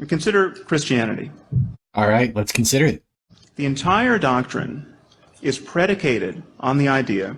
Consider Christianity. All right, let's consider it. The entire doctrine is predicated on the idea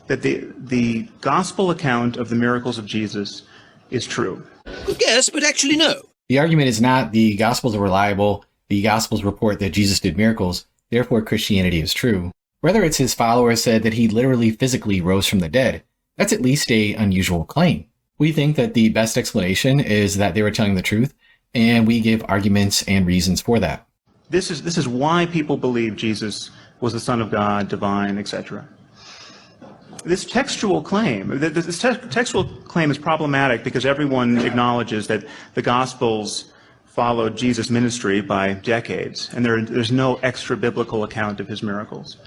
that the gospel account of the miracles of Jesus is true. Good guess, but actually no. The argument is not the Gospels are reliable, the Gospels report that Jesus did miracles, therefore Christianity is true. Rather, it's his followers said that he literally physically rose from the dead. That's at least an unusual claim. We think that the best explanation is that they were telling the truth, and we give arguments and reasons for that. This is why people believe Jesus was the Son of God, divine, etc. This textual claim is problematic because everyone acknowledges that the Gospels followed Jesus' ministry by decades, and there's no extra-biblical account of his miracles.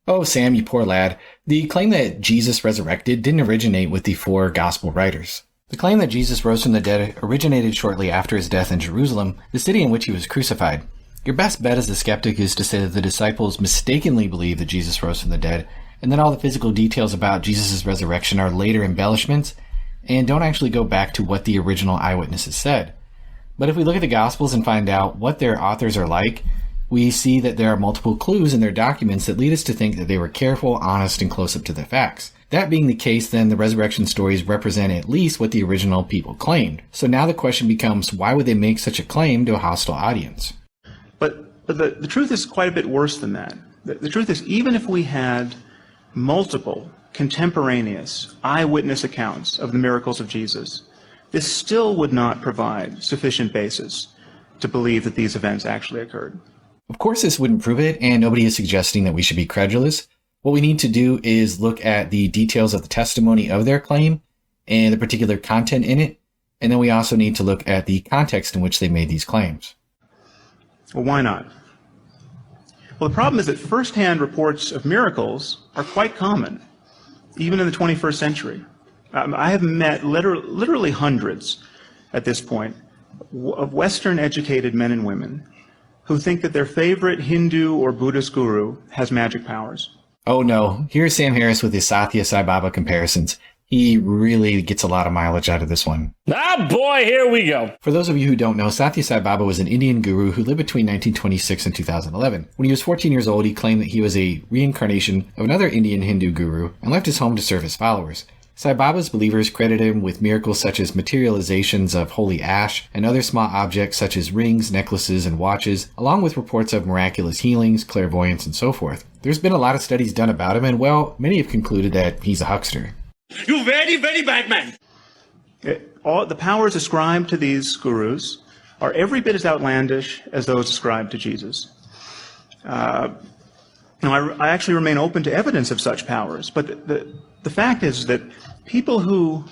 Oh, Sam, you poor lad. The claim that Jesus resurrected didn't originate with the 4 Gospel writers. The claim that Jesus rose from the dead originated shortly after his death in Jerusalem, the city in which he was crucified. Your best bet as a skeptic is to say that the disciples mistakenly believed that Jesus rose from the dead, and then all the physical details about Jesus' resurrection are later embellishments, and don't actually go back to what the original eyewitnesses said. But if we look at the Gospels and find out what their authors are like, we see that there are multiple clues in their documents that lead us to think that they were careful, honest, and close up to the facts. That being the case, then the resurrection stories represent at least what the original people claimed. So now the question becomes, why would they make such a claim to a hostile audience? But the truth is quite a bit worse than that. The truth is, even if we had multiple contemporaneous eyewitness accounts of the miracles of Jesus, this still would not provide sufficient basis to believe that these events actually occurred. Of course, this wouldn't prove it, and nobody is suggesting that we should be credulous. What we need to do is look at the details of the testimony of their claim and the particular content in it, and then we also need to look at the context in which they made these claims. Well, why not? Well, the problem is that first-hand reports of miracles are quite common, even in the 21st century. I have met literally hundreds at this point of Western-educated men and women who think that their favorite Hindu or Buddhist guru has magic powers. Oh no, here's Sam Harris with his Sathya Sai Baba comparisons. He really gets a lot of mileage out of this one. Ah, boy, here we go. For those of you who don't know, Sathya Sai Baba was an Indian guru who lived between 1926 and 2011. When he was 14 years old, he claimed that he was a reincarnation of another Indian Hindu guru and left his home to serve his followers. Sai Baba's believers credit him with miracles such as materializations of holy ash and other small objects such as rings, necklaces, and watches, along with reports of miraculous healings, clairvoyance, and so forth. There's been a lot of studies done about him, and well, many have concluded that he's a huckster. You very, very bad man. All the powers ascribed to these gurus are every bit as outlandish as those ascribed to Jesus. I actually remain open to evidence of such powers, but the fact is that people who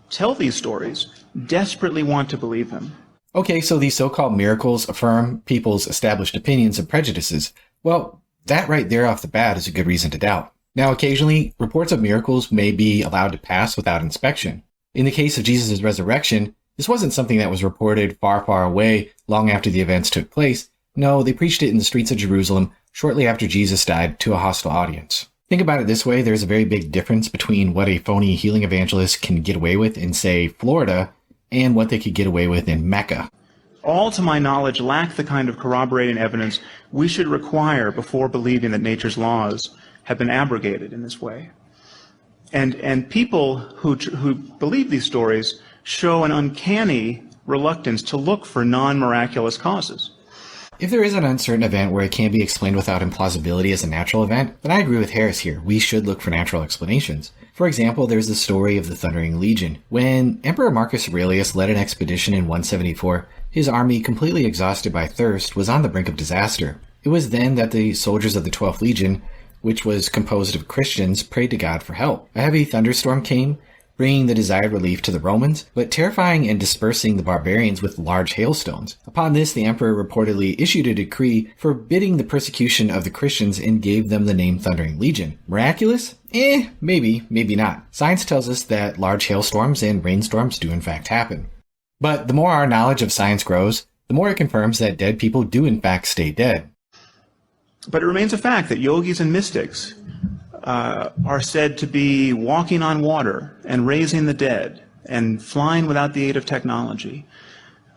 tell these stories desperately want to believe them. Okay, so these so-called miracles affirm people's established opinions and prejudices. Well, that right there off the bat is a good reason to doubt. Now, occasionally, reports of miracles may be allowed to pass without inspection. In the case of Jesus' resurrection, this wasn't something that was reported far, far away long after the events took place. No, they preached it in the streets of Jerusalem shortly after Jesus died to a hostile audience. Think about it this way, there's a very big difference between what a phony healing evangelist can get away with in, say, Florida, and what they could get away with in Mecca. All, to my knowledge, lack the kind of corroborating evidence we should require before believing that nature's laws have been abrogated in this way. And people who believe these stories show an uncanny reluctance to look for non-miraculous causes. If there is an uncertain event where it can be explained without implausibility as a natural event, then I agree with Harris here. We should look for natural explanations. For example, there's the story of the Thundering Legion. When Emperor Marcus Aurelius led an expedition in 174, his army, completely exhausted by thirst, was on the brink of disaster. It was then that the soldiers of the 12th Legion, which was composed of Christians, prayed to God for help. A heavy thunderstorm came, bringing the desired relief to the Romans, but terrifying and dispersing the barbarians with large hailstones. Upon this, the emperor reportedly issued a decree forbidding the persecution of the Christians and gave them the name Thundering Legion. Miraculous? Maybe, maybe not. Science tells us that large hailstorms and rainstorms do in fact happen. But the more our knowledge of science grows, the more it confirms that dead people do in fact stay dead. But it remains a fact that yogis and mystics are said to be walking on water and raising the dead and flying without the aid of technology.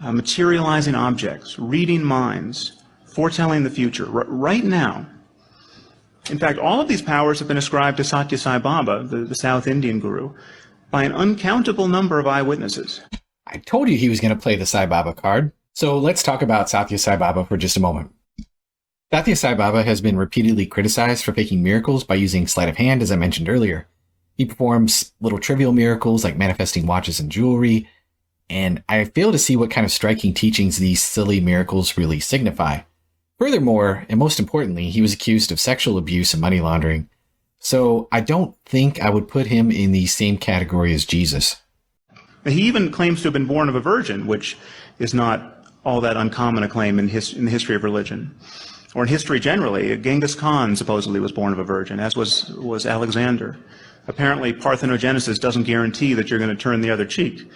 materializing objects, reading minds, foretelling the future, right now. In fact, all of these powers have been ascribed to Sathya Sai Baba, the South Indian guru, by an uncountable number of eyewitnesses. I told you he was going to play the Sai Baba card. So let's talk about Sathya Sai Baba for just a moment. Sathya Sai Baba has been repeatedly criticized for faking miracles by using sleight of hand, as I mentioned earlier. He performs little trivial miracles like manifesting watches and jewelry, and I fail to see what kind of striking teachings these silly miracles really signify. Furthermore, and most importantly, he was accused of sexual abuse and money laundering, so I don't think I would put him in the same category as Jesus. He even claims to have been born of a virgin, which is not all that uncommon a claim in the history of religion. Or in history generally, Genghis Khan supposedly was born of a virgin, as was Alexander. Apparently, parthenogenesis doesn't guarantee that you're going to turn the other cheek.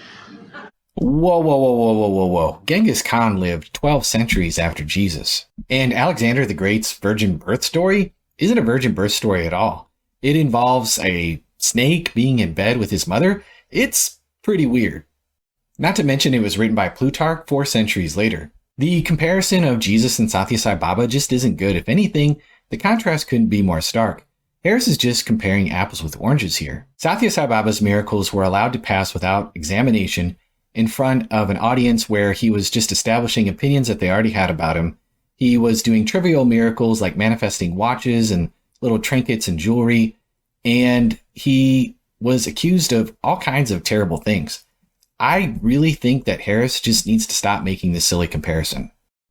Whoa. Genghis Khan lived 12 centuries after Jesus. And Alexander the Great's virgin birth story isn't a virgin birth story at all. It involves a snake being in bed with his mother. It's pretty weird. Not to mention it was written by Plutarch 4 centuries later. The comparison of Jesus and Sathya Sai Baba just isn't good. If anything, the contrast couldn't be more stark. Harris is just comparing apples with oranges here. Sathya Sai Baba's miracles were allowed to pass without examination in front of an audience where he was just establishing opinions that they already had about him. He was doing trivial miracles like manifesting watches and little trinkets and jewelry, and he was accused of all kinds of terrible things. I really think that Harris just needs to stop making this silly comparison.